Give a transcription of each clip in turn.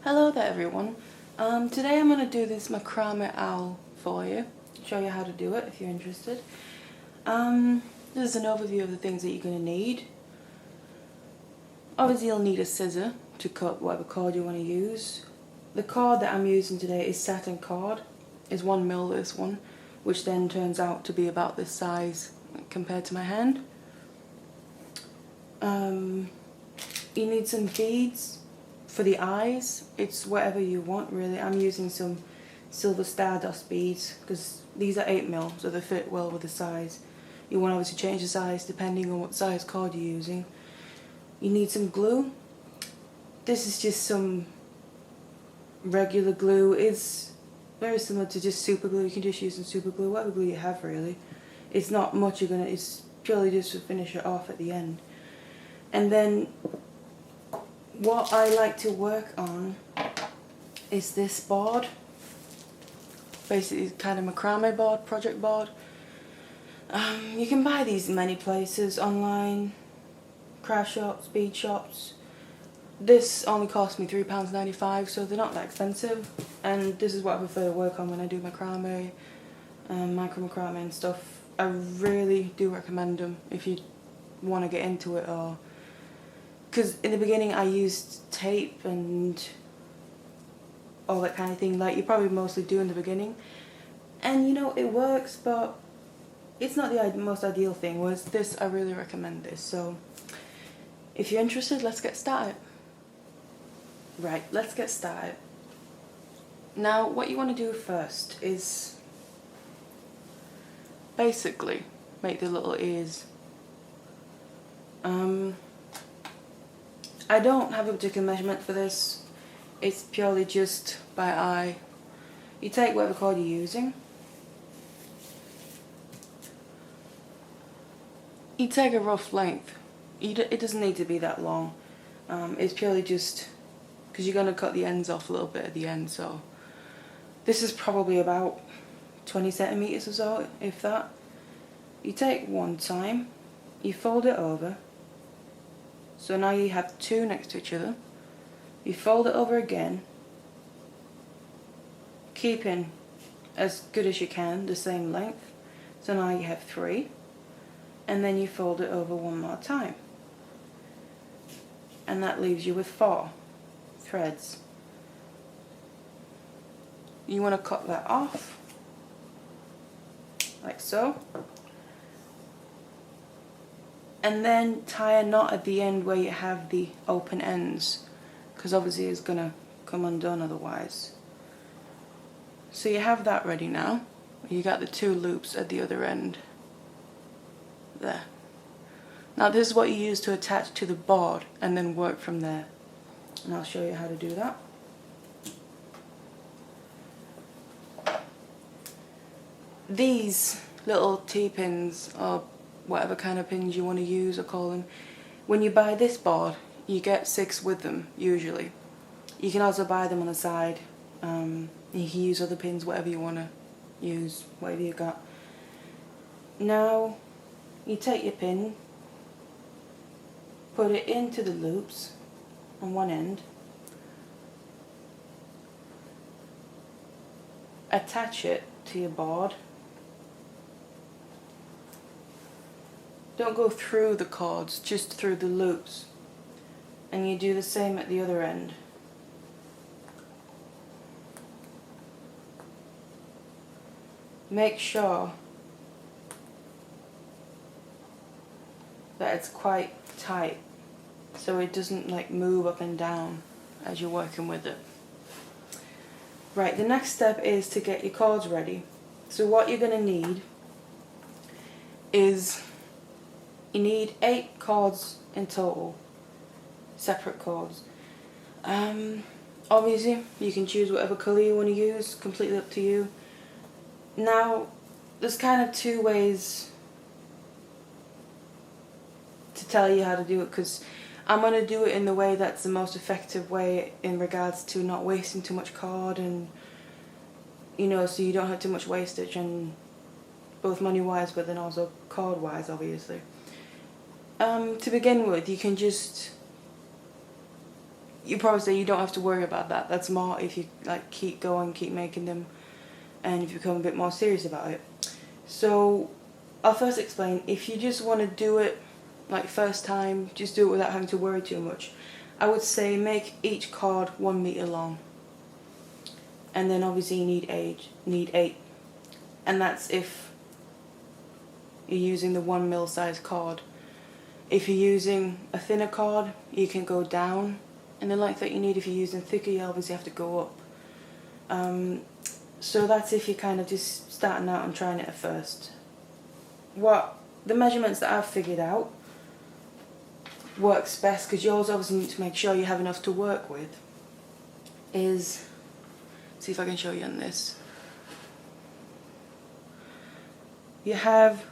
Hello there everyone. Today I'm going to do this macrame owl for you, show you how to do it if you're interested. This is an overview of the things that you're going to need. Obviously you'll need a scissor to cut whatever cord you want to use. The cord that I'm using today is satin cord, is 1 mil this one, which then turns out to be about this size compared to my hand. You need some beads for the eyes. It's whatever you want really. I'm using some silver Stardust beads because these are 8 mil, so they fit well with the size. You want to obviously change the size depending on what size cord you're using. You need some glue. This is just some regular glue. It's very similar to just super glue. You can just use some super glue, whatever glue you have really. It's not much you're gonna, it's purely just to finish it off at the end. And then what I like to work on is this board. Basically kind of macrame board, project board. You can buy these in many places, online, craft shops, bead shops. This only cost me £3.95, so they're not that expensive. And this is what I prefer to work on when I do macrame, micro macrame and stuff. I really do recommend them if you want to get into it, or because in the beginning I used tape and all that kind of thing, like you probably mostly do in the beginning, and you know it works, but it's not the most ideal thing. Whereas this, I really recommend this. So if you're interested, let's get started. Right, let's get started. Now what you want to do first is basically make the little ears. I don't have a particular measurement for this. It's purely just by eye. You take whatever cord you're using. You take a rough length. It doesn't need to be that long. It's purely just because you're going to cut the ends off a little bit at the end. So this is probably about 20 centimeters or so, if that. You take one time, you fold it over. So now you have two next to each other. You fold it over again, keeping as good as you can the same length. So now you have 3, and then you fold it over one more time, and that leaves you with 4 threads. You want to cut that off like so, and then tie a knot at the end where you have the open ends, because obviously it's going to come undone otherwise. So you have that ready now. You got the 2 loops at the other end there. Now this is what you use to attach to the board and then work from there, and I'll show you how to do that. These little T-pins, or whatever kind of pins you want to use or call them, when you buy this board you get 6 with them usually. You can also buy them on the side. You can use other pins, whatever you want to use, whatever you got. Now you take your pin, put it into the loops on one end, attach it to your board. Don't go through the cords, just through the loops. And you do the same at the other end. Make sure that it's quite tight, so it doesn't like move up and down as you're working with it. Right, the next step is to get your cords ready. So what you're going to need is, you need 8 cords in total, separate cords. Obviously you can choose whatever colour you want to use, completely up to you. Now there's kind of 2 ways to tell you how to do it, because I'm going to do it in the way that's the most effective way in regards to not wasting too much cord, and you know, so you don't have too much wastage, and both money wise but then also cord wise obviously. To begin with, you can just you probably say you don't have to worry about that. That's more if you like keep going, keep making them, and if you become a bit more serious about it. So I'll first explain, if you just want to do it like first time, just do it without having to worry too much. I would say make each card 1 meter long, and then obviously you need 8, and that's if you're using the 1 mil size card. If you're using a thinner card, you can go down in the length that you need. If you're using thicker, you obviously have to go up. So that's if you're kind of just starting out and trying it at first. What the measurements that I've figured out works best, because yours obviously need to make sure you have enough to work with, is, see if I can show you on this. You have,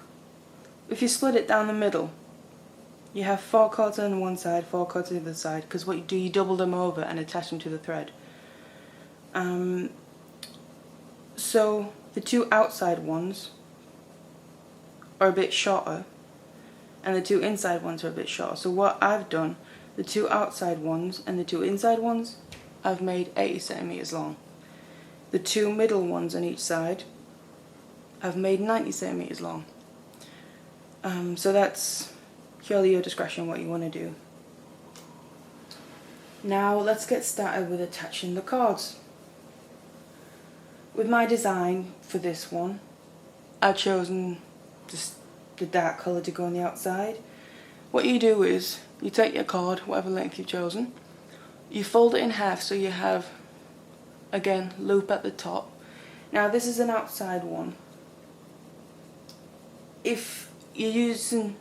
if you split it down the middle, you have 4 cords on one side, 4 cords on the other side, because what you do, you double them over and attach them to the thread. So the 2 outside ones are a bit shorter, and the 2 inside ones are a bit shorter. So what I've done, the 2 outside ones and the 2 inside ones, I've made 80 centimeters long. The 2 middle ones on each side, I've made 90 centimeters long. So that's purely your discretion what you want to do. Now let's get started with attaching the cards. With my design for this one, I've chosen just the dark colour to go on the outside. What you do is, you take your card, whatever length you've chosen, you fold it in half so you have, again, loop at the top. Now this is an outside one. If you're using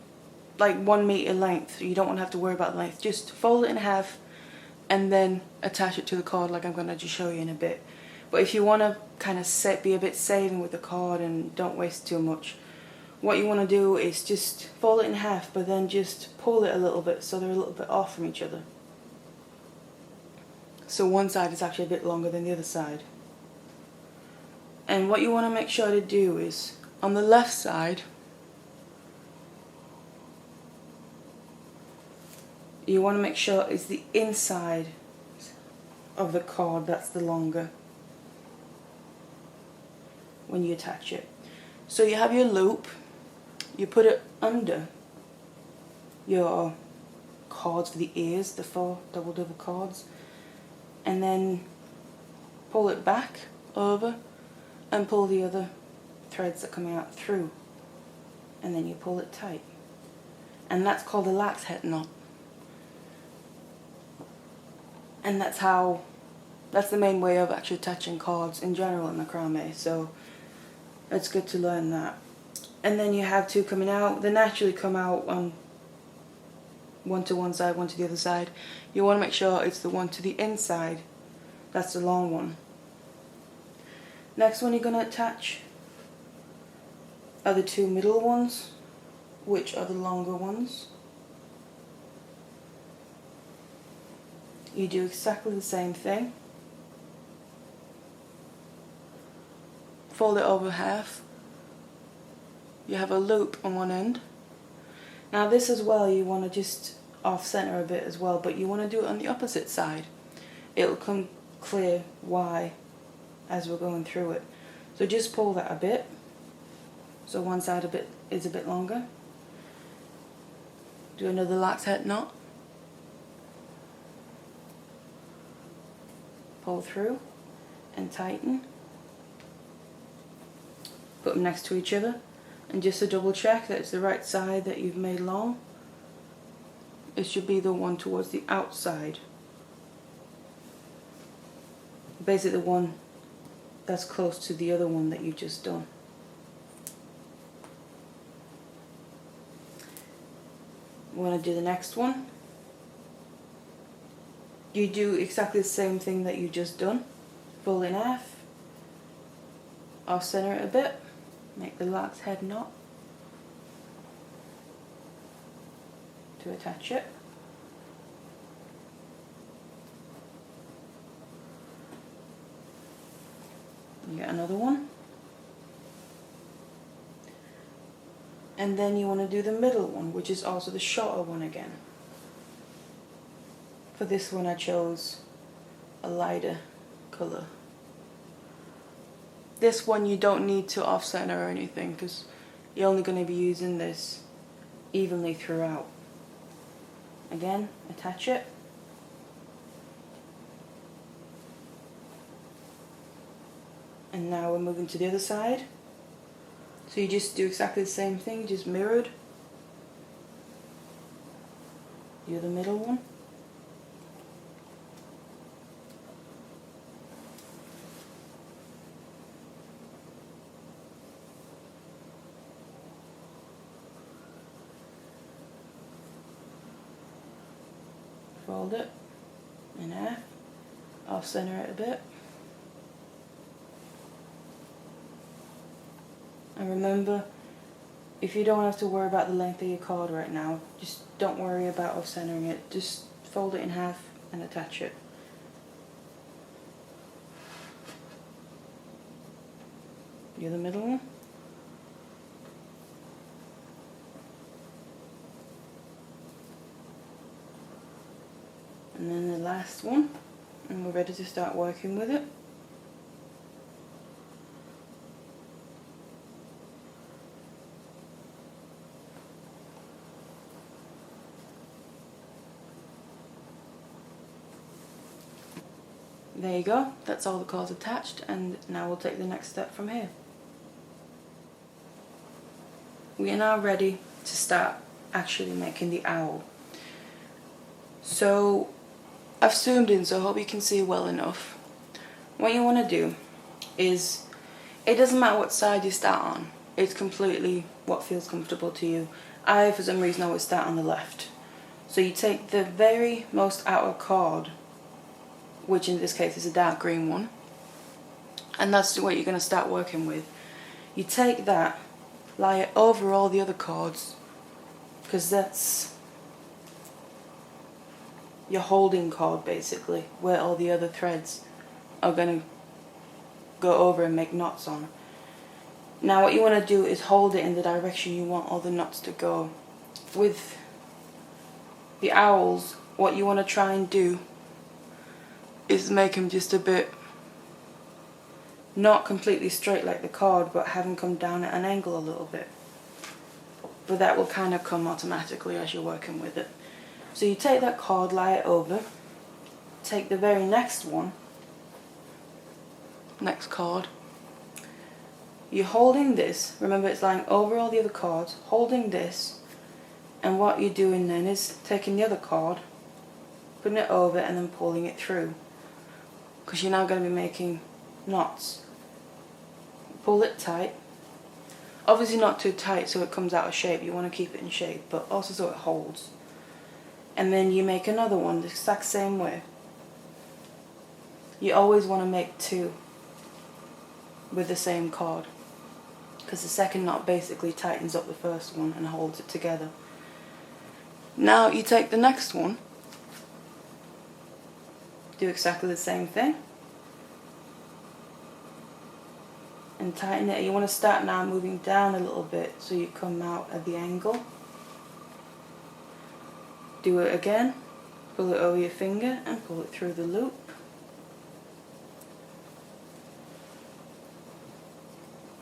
like 1 meter length, you don't want to have to worry about length, just fold it in half and then attach it to the card like I'm going to just show you in a bit. But if you want to kind of be a bit saving with the card and don't waste too much, what you want to do is just fold it in half, but then just pull it a little bit so they're a little bit off from each other. So one side is actually a bit longer than the other side. And what you want to make sure to do is, on the left side, you want to make sure it's the inside of the card that's the longer when you attach it. So you have your loop, you put it under your cords for the ears, the 4 double cords, and then pull it back over and pull the other threads that are coming out through, and then you pull it tight, and that's called a lax head knot. And that's the main way of actually attaching cords in general in macrame, so it's good to learn that. And then you have 2 coming out. They naturally come out on one to one side, one to the other side. You want to make sure it's the one to the inside, that's the long one. Next one you're going to attach are the 2 middle ones, which are the longer ones. You do exactly the same thing. Fold it over half. You have a loop on one end. Now this as well, you want to just off center a bit as well, but you want to do it on the opposite side. It'll come clear why as we're going through it. So just pull that a bit, so one side is a bit longer. Do another lax head knot. Pull through and tighten. Put them next to each other, and just to double check that it's the right side that you've made long, it should be the one towards the outside. Basically the one that's close to the other one that you've just done. We want to do the next one. You do exactly the same thing that you just done. Fold in half, off center it a bit, make the lax head knot to attach it. You get another one. And then you want to do the middle one, which is also the shorter one again. For this one I chose a lighter colour. This one you don't need to off center or anything because you're only going to be using this evenly throughout. Again, attach it. And now we're moving to the other side. So you just do exactly the same thing, just mirrored. You're the middle one. Fold it in half, off center it a bit. And remember, if you don't have to worry about the length of your cord right now, just don't worry about off centering it. Just fold it in half and attach it. You're the middle one. And then the last one, and we're ready to start working with it. There you go, that's all the cords attached, and now we'll take the next step from here. We are now ready to start actually making the owl. So I've zoomed in, so I hope you can see well enough. What you want to do is, it doesn't matter what side you start on, it's completely what feels comfortable to you. I, for some reason, always start on the left. So you take the very most outer cord, which in this case is a dark green one, and that's what you're going to start working with. You take that, lie it over all the other cords, because that's your holding cord basically, where all the other threads are going to go over and make knots on. Now what you want to do is hold it in the direction you want all the knots to go. With the owls, what you want to try and do is make them just a bit, not completely straight like the cord, but have them come down at an angle a little bit. But that will kind of come automatically as you're working with it. So you take that cord, lie it over, take the very next one, next cord, you're holding this, remember it's lying over all the other cords, holding this, and what you're doing then is taking the other cord, putting it over and then pulling it through, because you're now going to be making knots. Pull it tight, obviously not too tight so it comes out of shape, you want to keep it in shape, but also so it holds. And then you make another one the exact same way. You always want to make two with the same cord, because the second knot basically tightens up the first one and holds it together. Now you take the next one, do exactly the same thing, and tighten it. You want to start now moving down a little bit so you come out at the angle. Do it again, pull it over your finger and pull it through the loop.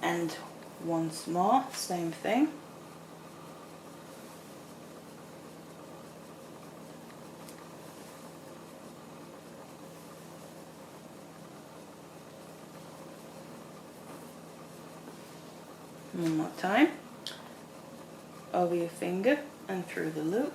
And once more, same thing. One more time, over your finger and through the loop.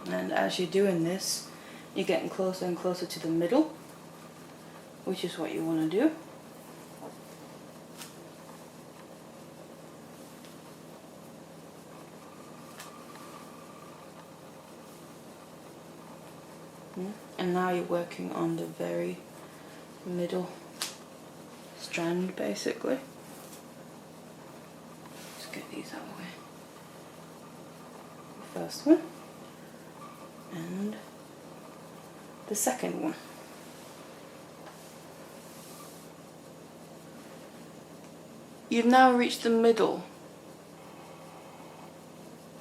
And as you're doing this, you're getting closer and closer to the middle, which is what you want to do. And now you're working on the very middle strand basically. Let's get these out of the way. The first one. And the second one. You've now reached the middle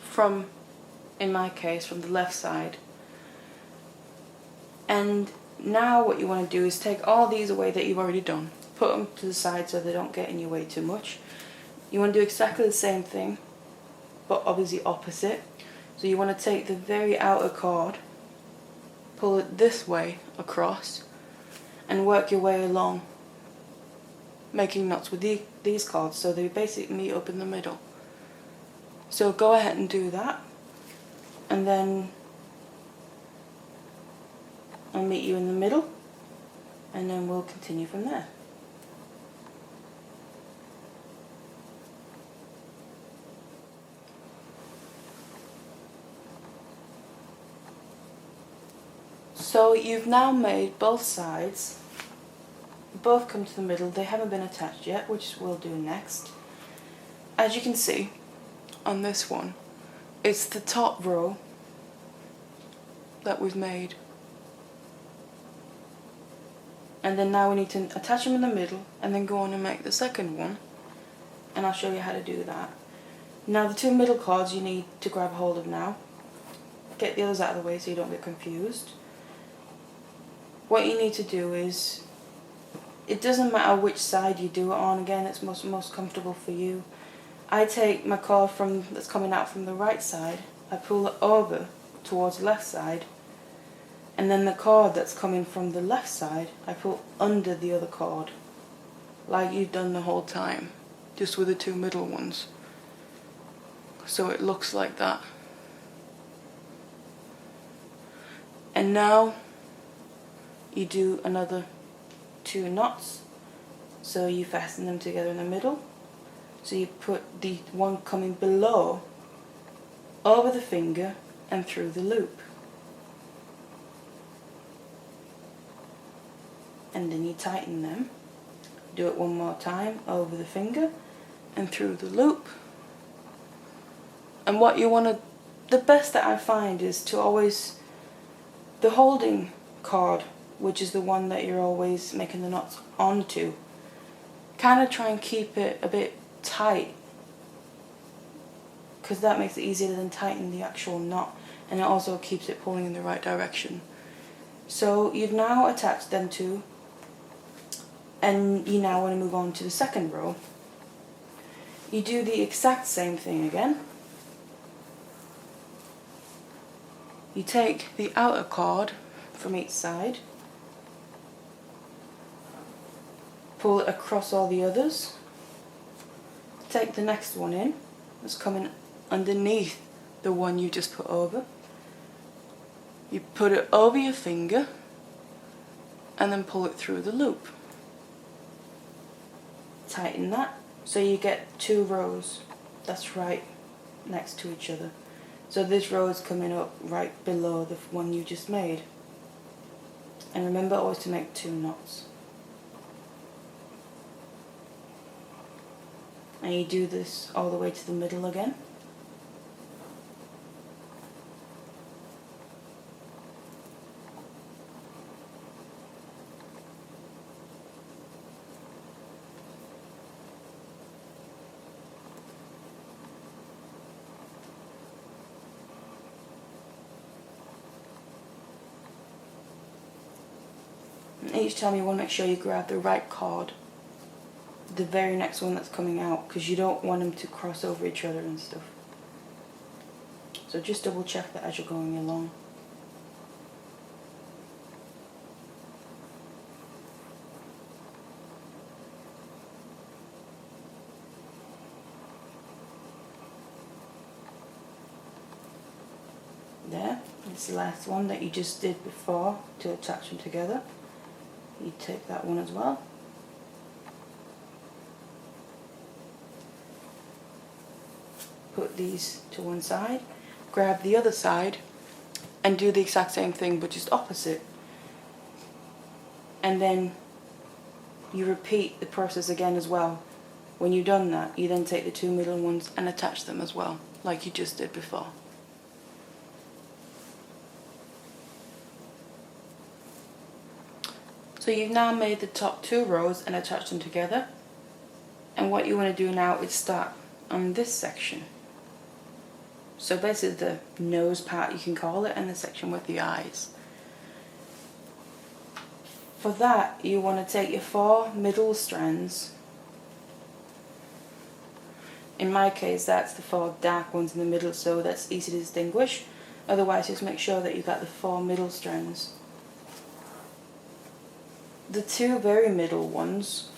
from, in my case, from the left side. And now what you want to do is take all these away that you've already done. Put them to the side so they don't get in your way too much. You want to do exactly the same thing, but obviously opposite. So you want to take the very outer cord, pull it this way across, and work your way along, making knots with these cords so they basically meet up in the middle. So go ahead and do that, and then I'll meet you in the middle, and then we'll continue from there. So you've now made both sides, both come to the middle. They haven't been attached yet, which we'll do next. As you can see on this one, it's the top row that we've made. And then now we need to attach them in the middle and then go on and make the second one. And I'll show you how to do that. Now the two middle cords you need to grab hold of now. Get the others out of the way so you don't get confused. What you need to do is, it doesn't matter which side you do it on, again it's most comfortable for you. I take my cord that's coming out from the right side, I pull it over towards the left side, and then the cord that's coming from the left side I pull under the other cord, like you've done the whole time, just with the two middle ones. So it looks like that. And now you do another 2 knots, so you fasten them together in the middle. So you put the one coming below over the finger and through the loop, and then you tighten them. Do it one more time, over the finger and through the loop. And what you want to, the best that I find is to always, the holding cord, which is the one that you're always making the knots onto, kind of try and keep it a bit tight, because that makes it easier than tighten the actual knot, and it also keeps it pulling in the right direction. So you've now attached them two, and you now want to move on to the second row. You do the exact same thing again. You take the outer cord from each side, pull it across all the others, take the next one in, that's coming underneath the one you just put over. You put it over your finger and then pull it through the loop. Tighten that so you get 2 rows that's right next to each other. So this row is coming up right below the one you just made. And remember always to make 2 knots. And you do this all the way to the middle again. And each time you want to make sure you grab the right cord, the very next one that's coming out, because you don't want them to cross over each other and stuff. So just double check that as you're going along. There, it's the last one that you just did before to attach them together. You take that one as well. Put these to one side, grab the other side and do the exact same thing but just opposite. And then you repeat the process again as well. When you've done that, you then take the 2 middle ones and attach them as well, like you just did before. So you've now made the top 2 rows and attached them together. And what you want to do now is start on this section. So basically the nose part, you can call it, and the section with the eyes. For that, you want to take your 4 middle strands. In my case, that's the 4 dark ones in the middle, so that's easy to distinguish. Otherwise, just make sure that you've got the 4 middle strands. The 2 very middle ones,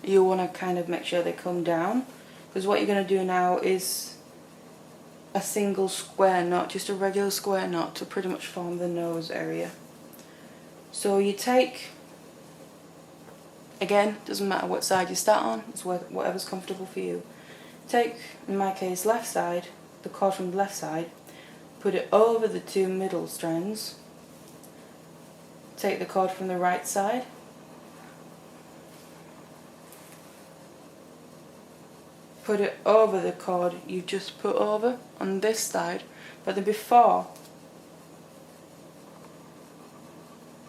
you want to kind of make sure they come down, because what you're going to do now is a single square knot, just a regular square knot to pretty much form the nose area. So you take, again, doesn't matter what side you start on, it's whatever's comfortable for you. Take, in my case, left side, the cord from the left side, put it over the 2 middle strands, take the cord from the right side, put it over the cord you just put over on this side, but then before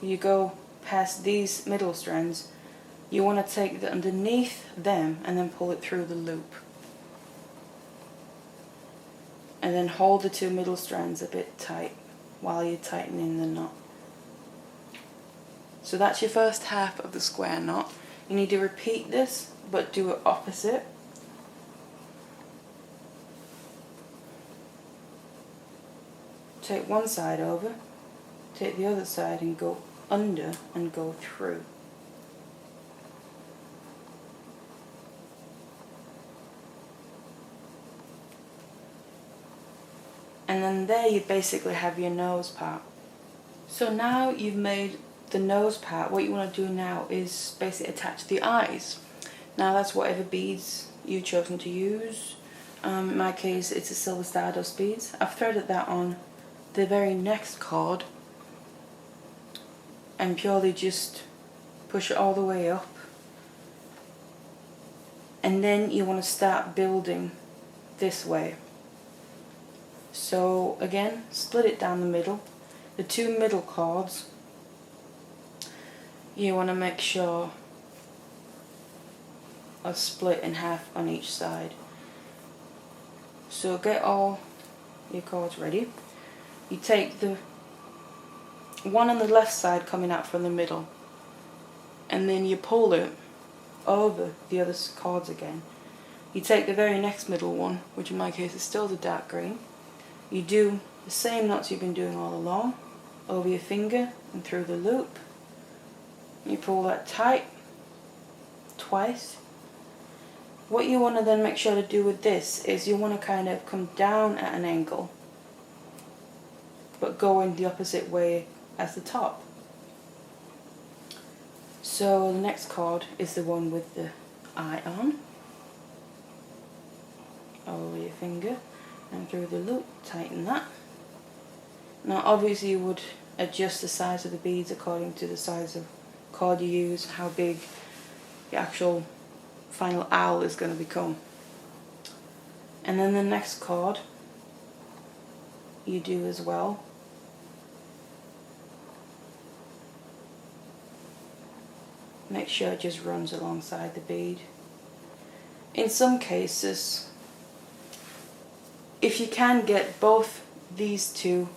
you go past these middle strands, you want to take the underneath them and then pull it through the loop. And then hold the 2 middle strands a bit tight while you're tightening the knot. So that's your first half of the square knot. You need to repeat this, but do it opposite. Take one side over, take the other side and go under and go through. And then there you basically have your nose part. So now you've made the nose part, what you want to do now is basically attach the eyes. Now that's whatever beads you've chosen to use. In my case it's a silver Stardust beads. I've threaded that on the very next cord and purely just push it all the way up, and then you want to start building this way. So again, split it down the middle. The 2 middle cords, you want to make sure are split in half on each side. So get all your cords ready. You take the one on the left side coming out from the middle, and then you pull it over the other cords again. You take the very next middle one, which in my case is still the dark green. You do the same knots you've been doing all along, over your finger and through the loop. You pull that tight twice. What you want to then make sure to do with this is you want to kind of come down at an angle, but go in the opposite way as the top. So the next cord is the one with the eye on. Over your finger and through the loop, tighten that. Now obviously you would adjust the size of the beads according to the size of cord you use, how big the actual final owl is going to become. And then the next cord you do as well. Make sure it just runs alongside the bead. In some cases, if you can get both these 2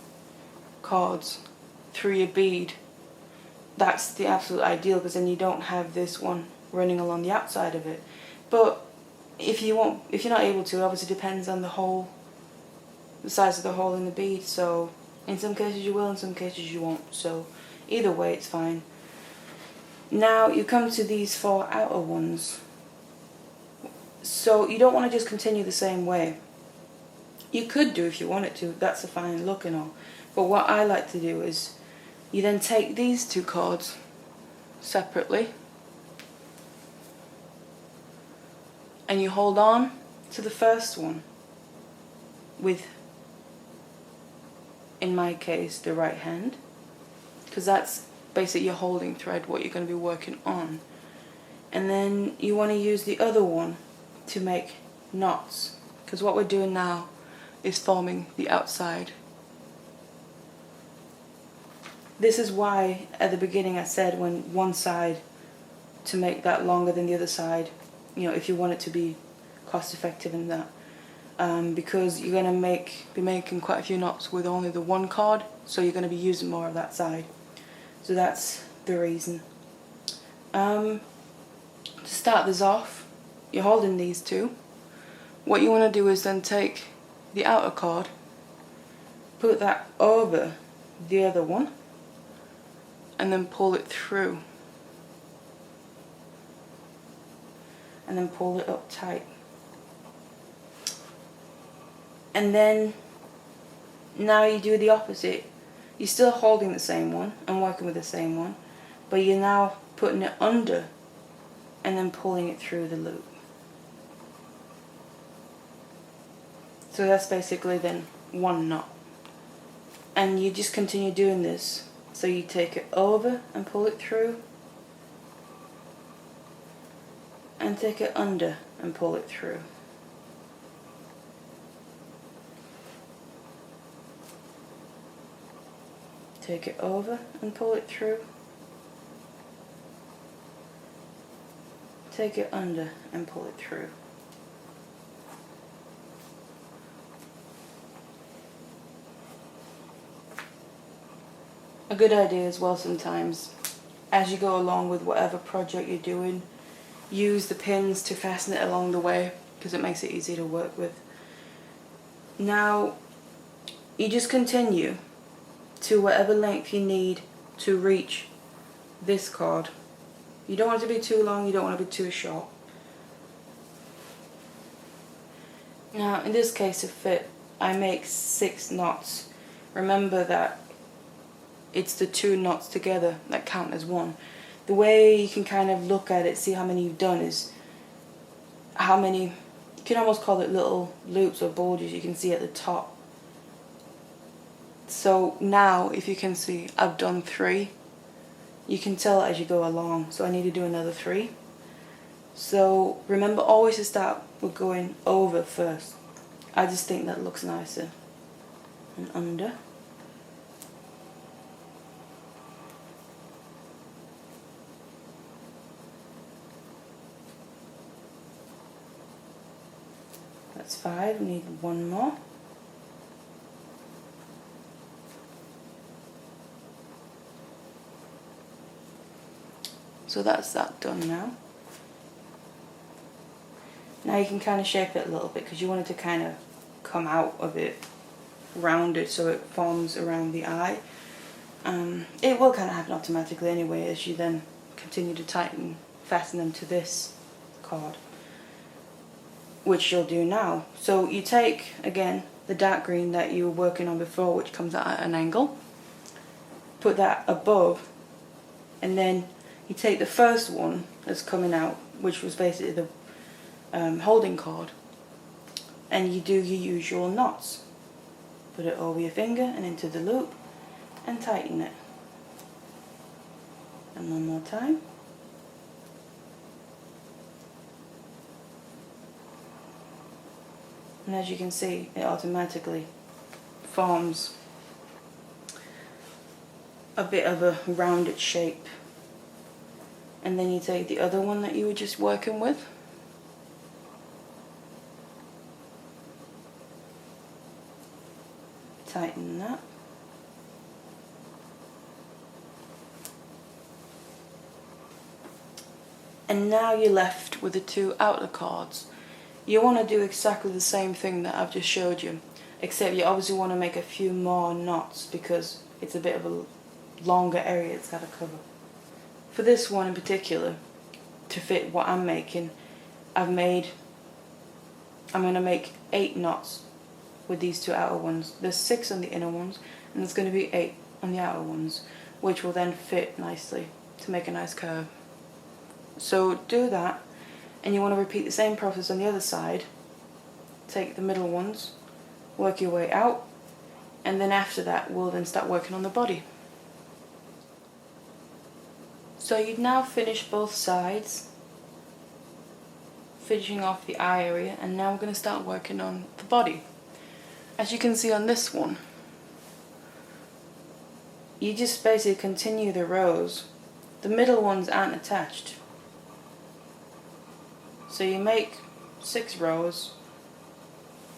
cords through your bead, that's the absolute ideal, because then you don't have this one running along the outside of it. But if you're not able to, it obviously depends on the size of the hole in the bead. So in some cases you will, in some cases you won't. So either way it's fine. Now you come to these 4 outer ones. So you don't want to just continue the same way. You could do if you wanted to, that's a fine look and all. But what I like to do is you then take these 2 cords separately and you hold on to the first one with, in my case, the right hand, because that's basically your holding thread, what you're going to be working on. And then you want to use the other one to make knots, because what we're doing now is forming the outside. This is why at the beginning I said when one side to make that longer than the other side, you know, if you want it to be cost effective in that. Because you're going to be making quite a few knots with only the one card, so you're going to be using more of that side. So that's the reason. To start this off, you're holding these two. What you want to do is then take the outer card, put that over the other one, and then pull it through. And then pull it up tight. And then now you do the opposite. You're still holding the same one and working with the same one, but you're now putting it under and then pulling it through the loop. So that's basically then one knot. And you just continue doing this. So you take it over and pull it through, and take it under and pull it through. Take it over and pull it through. Take it under and pull it through. A good idea as well sometimes, as you go along with whatever project you're doing, use the pins to fasten it along the way, because it makes it easy to work with. Now, you just continue to whatever length you need to reach this card. You don't want it to be too long, you don't want to be too short. Now, in this case of fit, I make 6 knots. Remember that it's the 2 knots together that count as one. The way you can kind of look at it, see how many you've done, is how many, you can almost call it little loops or bulges you can see at the top. So now, if you can see, I've done 3. You can tell as you go along, so I need to do another 3. So remember always to start with going over first. I just think that looks nicer. And under. That's 5, we need 1 more. So that's that done now. Now you can kind of shape it a little bit because you want it to kind of come out of it rounded so it forms around the eye. It will kind of happen automatically anyway as you then continue to tighten, fasten them to this card, which you'll do now. So you take, again, the dark green that you were working on before, which comes out at an angle, put that above, and then you take the first one that's coming out, which was basically the holding card, and you do your usual knots. Put it over your finger and into the loop and tighten it. And one more time. And as you can see, it automatically forms a bit of a rounded shape. And then you take the other one that you were just working with, tighten that, and now you're left with the 2 outer cards. You want to do exactly the same thing that I've just showed you, except you obviously want to make a few more knots because it's a bit of a longer area it's got to cover. For this one in particular, to fit what I'm making, I'm going to make 8 knots with these 2 outer ones. There's 6 on the inner ones, and there's going to be 8 on the outer ones, which will then fit nicely to make a nice curve. So do that, and you want to repeat the same process on the other side. Take the middle ones, work your way out, and then after that we'll then start working on the body. So you've now finished both sides, finishing off the eye area, and now we're going to start working on the body. As you can see on this one, you just basically continue the rows. The middle ones aren't attached. So you make 6 rows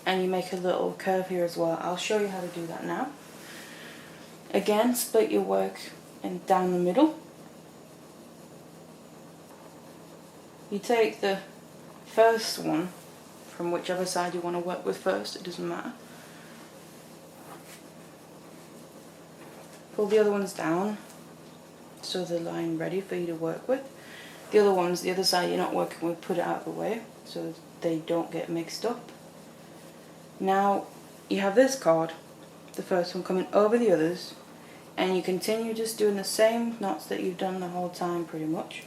and you make a little curve here as well. I'll show you how to do that now. Again, split your work and down the middle. You take the first one from whichever side you want to work with first, it doesn't matter. Pull the other ones down so they're lying ready for you to work with. The other ones, the other side you're not working with, put it out of the way so they don't get mixed up. Now you have this card, the first one coming over the others, and you continue just doing the same knots that you've done the whole time pretty much.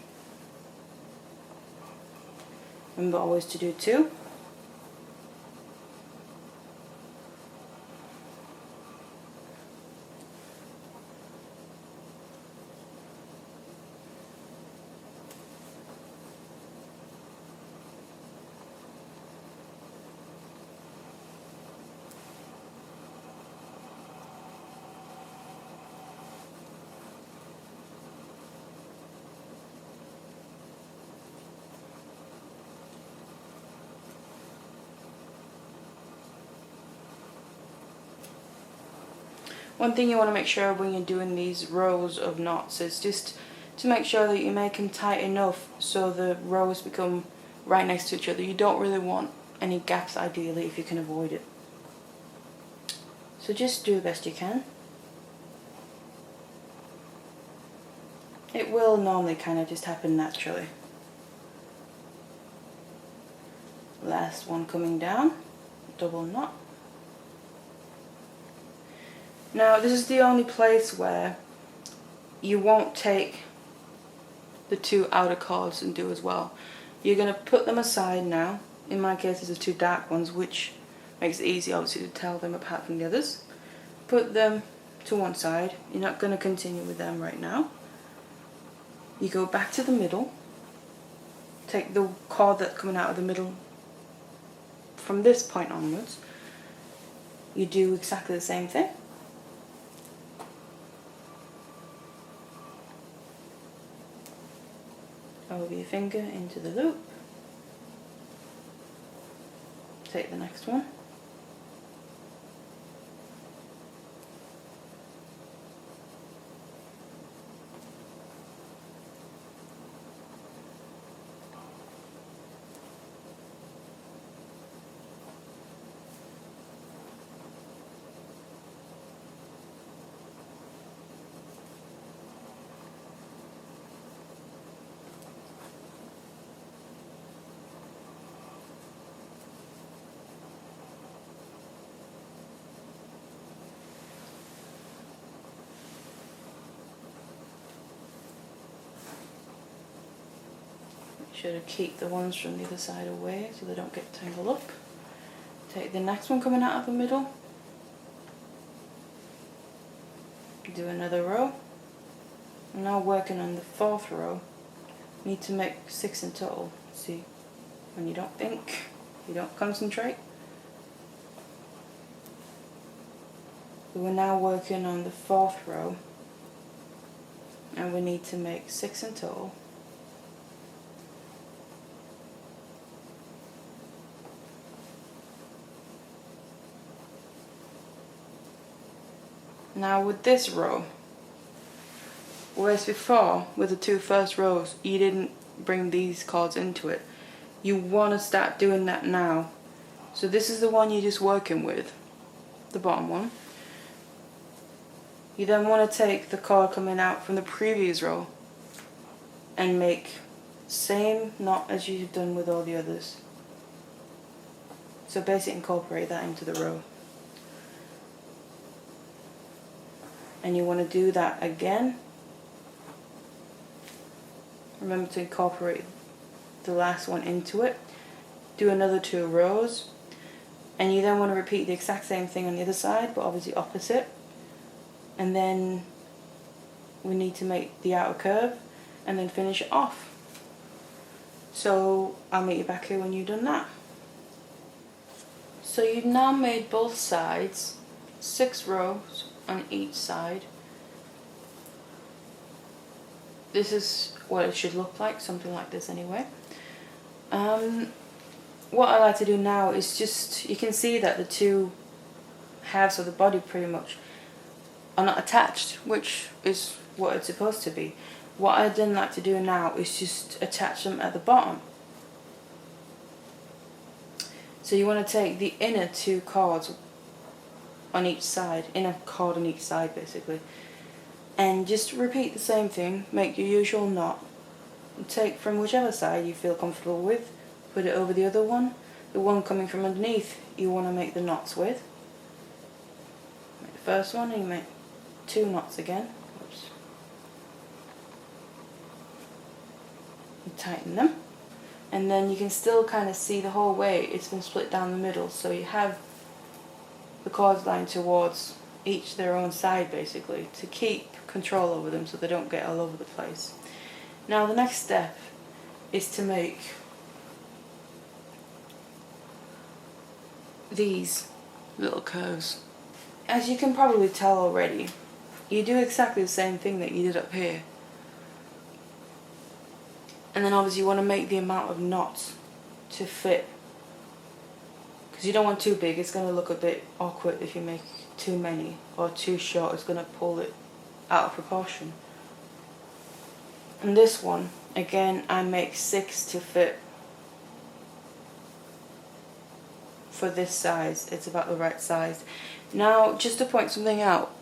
Remember always to do 2. One thing you want to make sure when you're doing these rows of knots is just to make sure that you make them tight enough so the rows become right next to each other. You don't really want any gaps ideally if you can avoid it. So just do the best you can. It will normally kind of just happen naturally. Last one coming down, double knot. Now this is the only place where you won't take the 2 outer cords and do as well. You're going to put them aside now. In my case it's the 2 dark ones, which makes it easy obviously to tell them apart from the others. Put them to one side. You're not going to continue with them right now. You go back to the middle. Take the cord that's coming out of the middle from this point onwards. You do exactly the same thing. Over your finger into the loop. Take the next one. Sure to keep the ones from the other side away so they don't get tangled up. Take the next one coming out of the middle. Do another row. I'm now working on the 4th row. Need to make 6 in total. See, when you don't think, you don't concentrate. So we're now working on the 4th row, and we need to make 6 in total. Now with this row, whereas before with the 2 first rows you didn't bring these cords into it, you want to start doing that now. So this is the one you're just working with, the bottom one. You then want to take the cord coming out from the previous row and make same knot as you've done with all the others. So basically incorporate that into the row. And you want to do that again. Remember to incorporate the last one into it. Do another 2 rows. And you then want to repeat the exact same thing on the other side, but obviously opposite. And then we need to make the outer curve and then finish it off. So I'll meet you back here when you've done that. So you've now made both sides, 6 rows on each side. this is what it should look like, something like this anyway. What I like to do now is just, you can see that the two halves of the body pretty much are not attached, which is what it's supposed to be. What I then like to do now is just attach them at the bottom. So you want to take the inner two cards on each side, inner card on each side basically, and just repeat the same thing. Make your usual knot, take from whichever side you feel comfortable with, put it over the other one. The one coming from underneath you want to make the knots with. Make the first one and you make 2 knots again. Oops. You tighten them, and then you can still kind of see the whole way it's been split down the middle, so you have the cords lying towards each their own side basically, to keep control over them so they don't get all over the place. Now the next step is to make these little curves. As you can probably tell already, you do exactly the same thing that you did up here. And then obviously you want to make the amount of knots to fit, because you don't want too big. It's going to look a bit awkward if you make too many, or too short, it's going to pull it out of proportion. And this one, again, I make 6 to fit for this size. It's about the right size. Now, just to point something out,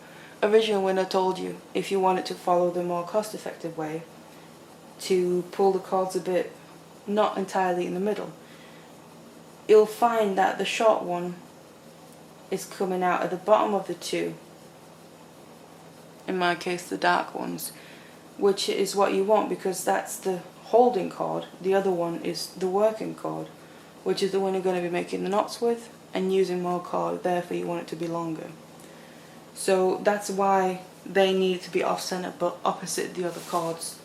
originally when I told you, if you wanted to follow the more cost-effective way, to pull the cords a bit, not entirely in the middle, you'll find that the short one is coming out at the bottom of the two, in my case the dark ones, which is what you want because that's the holding cord. The other one is the working cord, which is the one you're going to be making the knots with and using more cord, therefore you want it to be longer. So that's why they need to be off-center but opposite the other cords.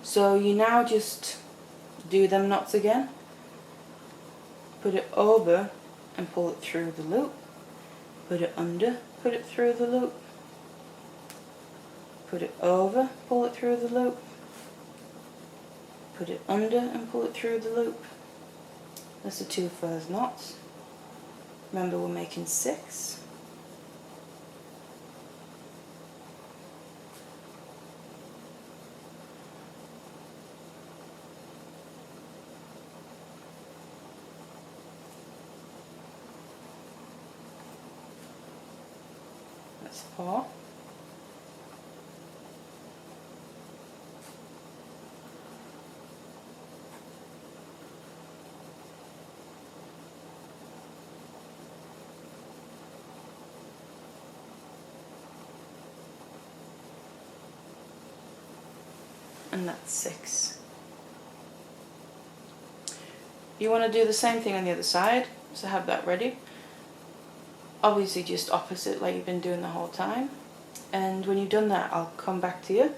So you now just do them knots again, put it over and pull it through the loop, put it under, put it through the loop, put it over, pull it through the loop, put it under and pull it through the loop. That's the 2 first knots. Remember, we're making 6. That's 4. And that's 6. You want to do the same thing on the other side, so have that ready. Obviously just opposite like you've been doing the whole time. And when you've done that, I'll come back to you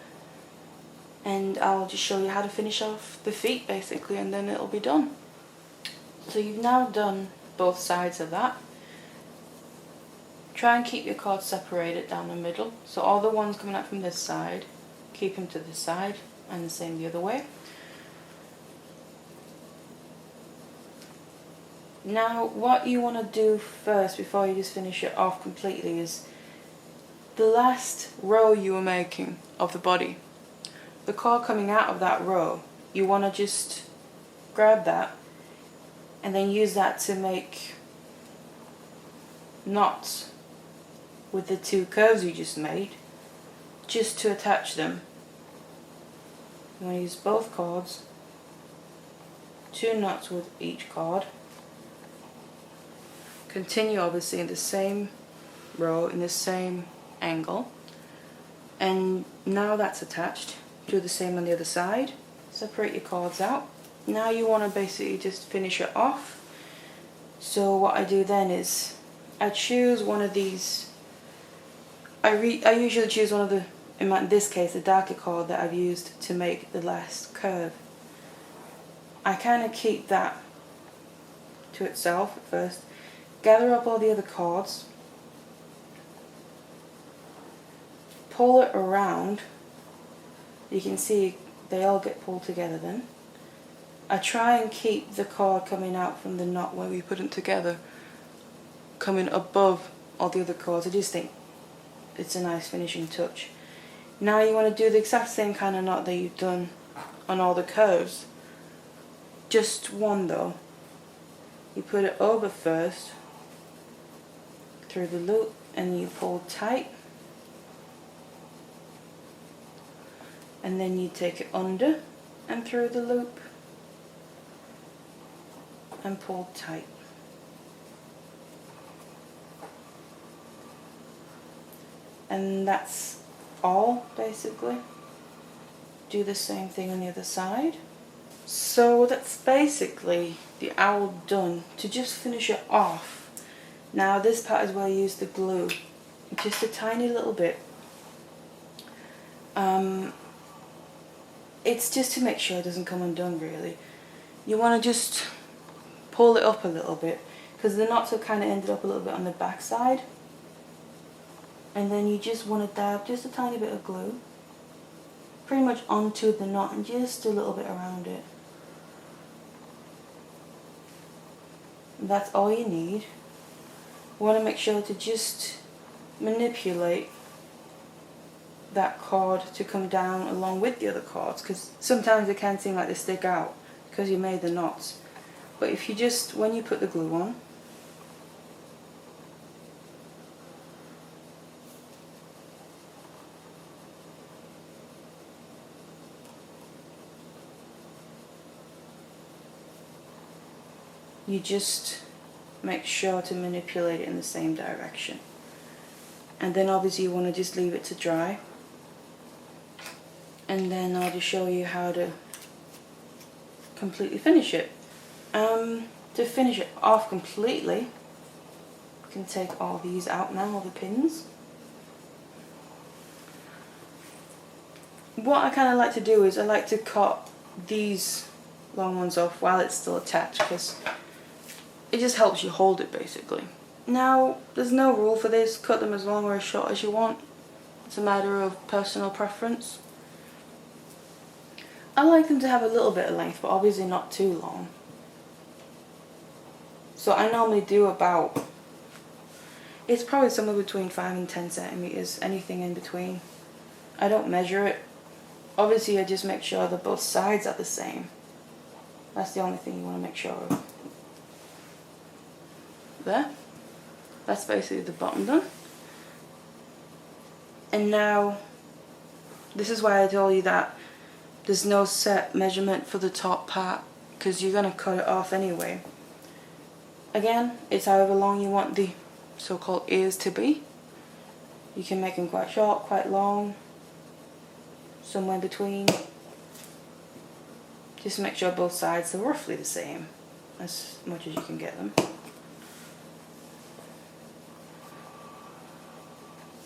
and I'll just show you how to finish off the feet basically, and then it'll be done. So you've now done both sides of that. Try and keep your cords separated down the middle, so all the ones coming out from this side, keep them to this side, and the same the other way. Now what you want to do first before you just finish it off completely is the last row you were making of the body, the cord coming out of that row, you want to just grab that and then use that to make knots with the 2 curves you just made, just to attach them. You want to use both cords, 2 knots with each cord. Continue obviously in the same row, in the same angle, and now that's attached. Do the same on the other side. Separate your cords out. Now you want to basically just finish it off. So what I do then is I choose one of these. I usually choose one of the, in this case, the darker cord that I've used to make the last curve. I kind of keep that to itself at first. Gather up all the other cords, pull it around You can see they all get pulled together then. I try and keep the cord coming out from the knot where we put them together, coming above all the other cords. I just think it's a nice finishing touch. Now you want to do the exact same kind of knot that you've done on all the curves. Just one though. You put it over first, through the loop, and you pull tight. And then you take it under and through the loop and pull tight. And that's all basically. Do the same thing on the other side. So that's basically the owl done. To just finish it off, now this part is where I use the glue, just a tiny little bit. It's just to make sure it doesn't come undone really. You want to just pull it up a little bit, because the knots have kind of ended up a little bit on the back side. And then you just want to dab just a tiny bit of glue pretty much onto the knot and just a little bit around it. That's all you need. You want to make sure to just manipulate that cord to come down along with the other cords, because sometimes it can seem like they stick out because you made the knots. But if you just, when you put the glue on, you just make sure to manipulate it in the same direction. And then obviously you want to just leave it to dry. And then I'll just show you how to completely finish it. To finish it off completely, you can take all these out now, all the pins. What I kind of like to do is I like to cut these long ones off while it's still attached, because it just helps you hold it basically. Now, there's no rule for this. Cut them as long or as short as you want. It's a matter of personal preference. I like them to have a little bit of length, but obviously not too long. So I normally do about, it's probably somewhere between 5 and 10 centimeters, anything in between. I don't measure it. Obviously I just make sure that both sides are the same. That's the only thing you want to make sure of. There. That's basically the bottom done. And now, this is why I told you that there's no set measurement for the top part, because you're going to cut it off anyway. Again, it's however long you want the so-called ears to be. You can make them quite short, quite long, somewhere in between. Just make sure both sides are roughly the same, as much as you can get them.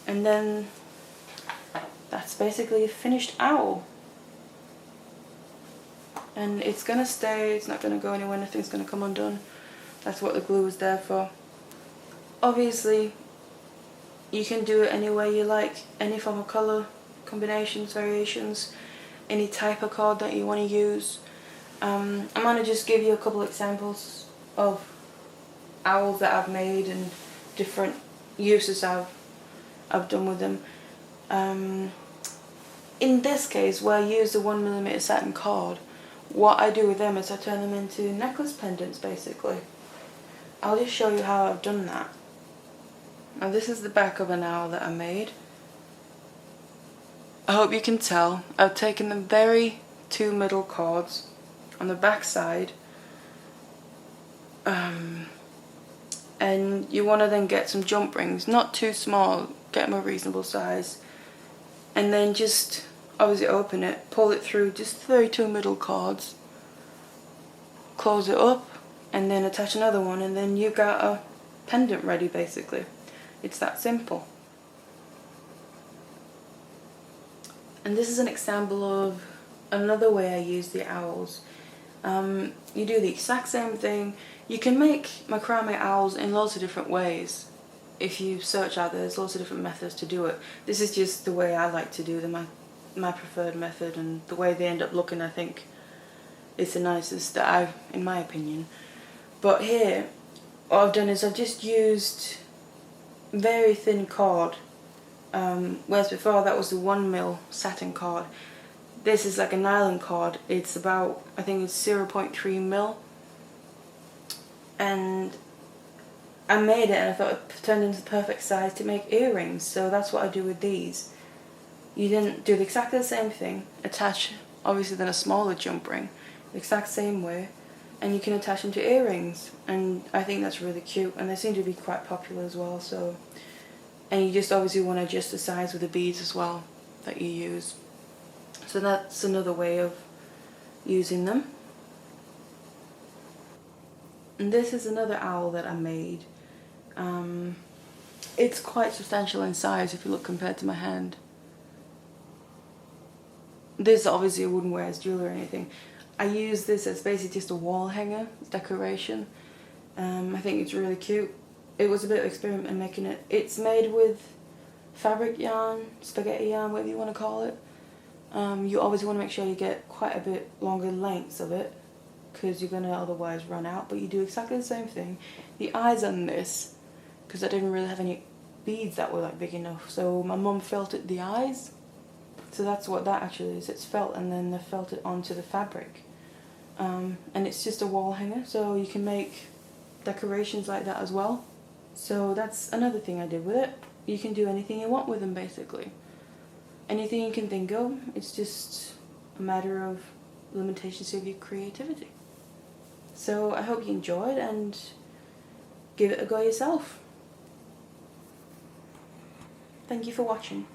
And then that's basically a finished owl. And it's gonna stay, it's not gonna go anywhere, nothing's gonna come undone. That's what the glue is there for. Obviously, you can do it any way you like, any form of colour, combinations, variations, any type of cord that you want to use. I'm gonna just give you a couple examples of owls that I've made and different uses I've done with them. In this case, where I use the 1mm satin cord, what I do with them is I turn them into necklace pendants basically. I'll just show you how I've done that. Now this is the back of an owl that I made. I hope you can tell I've taken the very two middle cords on the back side, and you want to then get some jump rings, not too small, get them a reasonable size, and then just obviously open it, pull it through just the very two middle cords, close it up, and then attach another one, and then you got a pendant ready basically. It's that simple. And this is an example of another way I use the owls. You do the exact same thing. You can make macrame owls in lots of different ways. If you search out, there's lots of different methods to do it. This is just the way I like to do them. my preferred method, and the way they end up looking, I think, is the nicest that in my opinion. But here, what I've done is I've just used very thin cord, whereas before that was the 1mm satin cord. This is like a nylon cord. It's about, I think it's 0.3mm, and I made it and I thought it turned into the perfect size to make earrings. So that's what I do with these. You didn't do exactly the same thing, attach obviously then a smaller jump ring the exact same way, and you can attach them to earrings, and I think that's really cute, and they seem to be quite popular as well. So, and you just obviously want to adjust the size with the beads as well that you use. So that's another way of using them. And this is another owl that I made. It's quite substantial in size if you look compared to my hand. This obviously I wouldn't wear as jewelry or anything. I use this as basically just a wall hanger decoration. I think it's really cute. It was a bit of experiment in making it. It's made with fabric yarn, spaghetti yarn, whatever you want to call it. You always want to make sure you get quite a bit longer lengths of it, because you're going to otherwise run out. But you do exactly the same thing. The eyes on this, because I didn't really have any beads that were like big enough, so my mum felted the eyes. So that's what that actually is. It's felt, and then they felt it onto the fabric. And it's just a wall hanger, so you can make decorations like that as well. So that's another thing I did with it. You can do anything you want with them, basically. Anything you can think of. It's just a matter of limitations of your creativity. So I hope you enjoyed, and give it a go yourself. Thank you for watching.